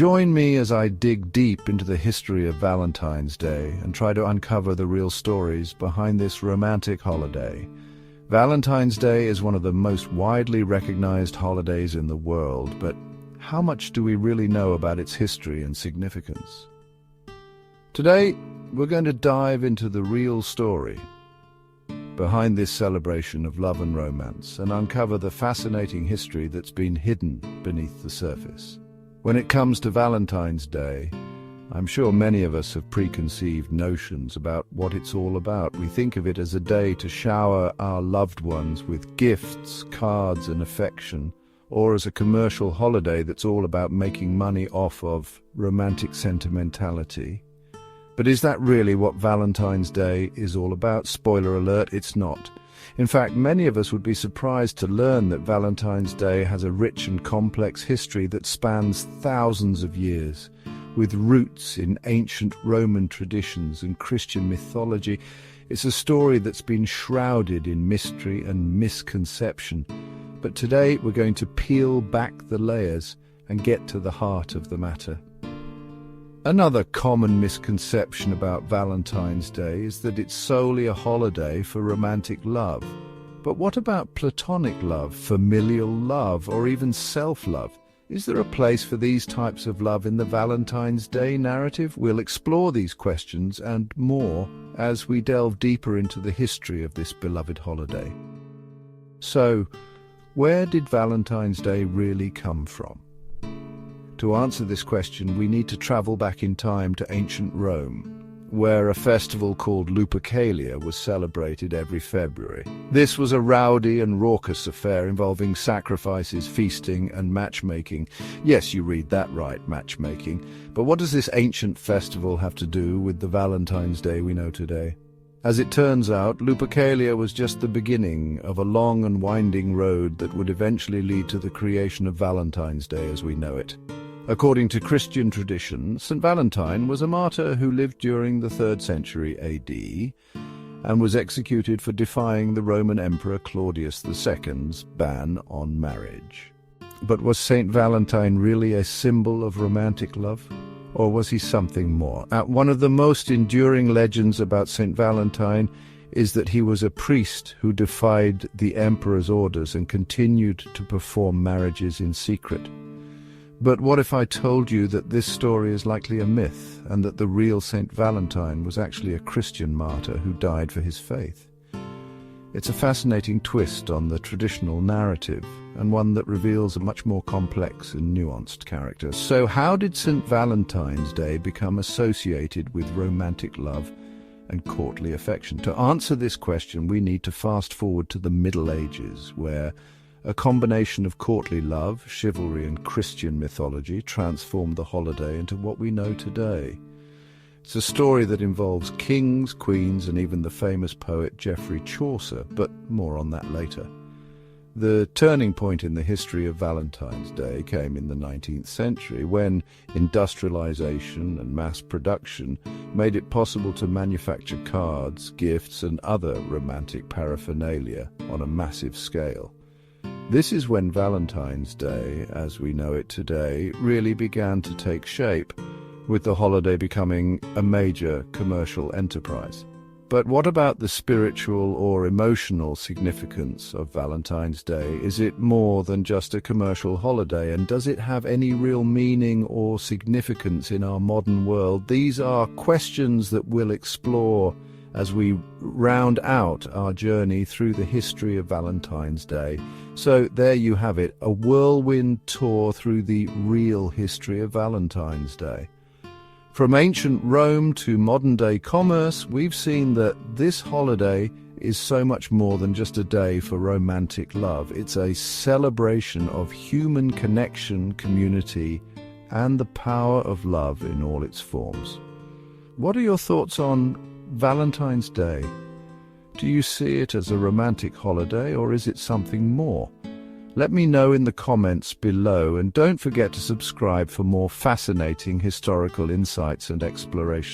Join me as I dig deep into the history of Valentine's Day and try to uncover the real stories behind this romantic holiday. Valentine's Day is one of the most widely recognized holidays in the world, but how much do we really know about its history and significance? Today, we're going to dive into the real story behind this celebration of love and romance and uncover the fascinating history that's been hidden beneath the surface. When it comes to Valentine's Day, I'm sure many of us have preconceived notions about what it's all about. We think of it as a day to shower our loved ones with gifts, cards, and affection, or as a commercial holiday that's all about making money off of romantic sentimentality. But is that really what Valentine's Day is all about? Spoiler alert, it's not. In fact, many of us would be surprised to learn that Valentine's Day has a rich and complex history that spans thousands of years, with roots in ancient Roman traditions and Christian mythology. It's a story that's been shrouded in mystery and misconception. But today we're going to peel back the layers and get to the heart of the matter. Another common misconception about Valentine's Day is that it's solely a holiday for romantic love. But what about platonic love, familial love, or even self-love? Is there a place for these types of love in the Valentine's Day narrative? We'll explore these questions and more as we delve deeper into the history of this beloved holiday. So, where did Valentine's Day really come from? To answer this question, we need to travel back in time to ancient Rome, where a festival called Lupercalia was celebrated every February. This was a rowdy and raucous affair involving sacrifices, feasting, and matchmaking. Yes, you read that right, matchmaking. But what does this ancient festival have to do with the Valentine's Day we know today? As it turns out, Lupercalia was just the beginning of a long and winding road that would eventually lead to the creation of Valentine's Day as we know it. According to Christian tradition, St. Valentine was a martyr who lived during the 3rd century AD and was executed for defying the Roman Emperor Claudius II's ban on marriage. But was St. Valentine really a symbol of romantic love? Or was he something more? One of the most enduring legends about St. Valentine is that he was a priest who defied the emperor's orders and continued to perform marriages in secret. But what if I told you that this story is likely a myth and that the real St. Valentine was actually a Christian martyr who died for his faith? It's a fascinating twist on the traditional narrative, and one that reveals a much more complex and nuanced character. So how did St. Valentine's Day become associated with romantic love and courtly affection? To answer this question, we need to fast forward to the Middle Ages, where a combination of courtly love, chivalry, and Christian mythology transformed the holiday into what we know today. It's a story that involves kings, queens, and even the famous poet Geoffrey Chaucer, but more on that later. The turning point in the history of Valentine's Day came in the 19th century, when industrialization and mass production made it possible to manufacture cards, gifts, and other romantic paraphernalia on a massive scale. This is when Valentine's Day, as we know it today, really began to take shape, with the holiday becoming a major commercial enterprise. But what about the spiritual or emotional significance of Valentine's Day? Is it more than just a commercial holiday, and does it have any real meaning or significance in our modern world? These are questions that we'll explore as we round out our journey through the history of Valentine's Day. So there you have it, a whirlwind tour through the real history of Valentine's Day. From ancient Rome to modern-day commerce, we've seen that this holiday is so much more than just a day for romantic love. It's a celebration of human connection, community, and the power of love in all its forms. What are your thoughts on Valentine's Day? Do you see it as a romantic holiday, or is it something more? Let me know in the comments below, and don't forget to subscribe for more fascinating historical insights and explorations.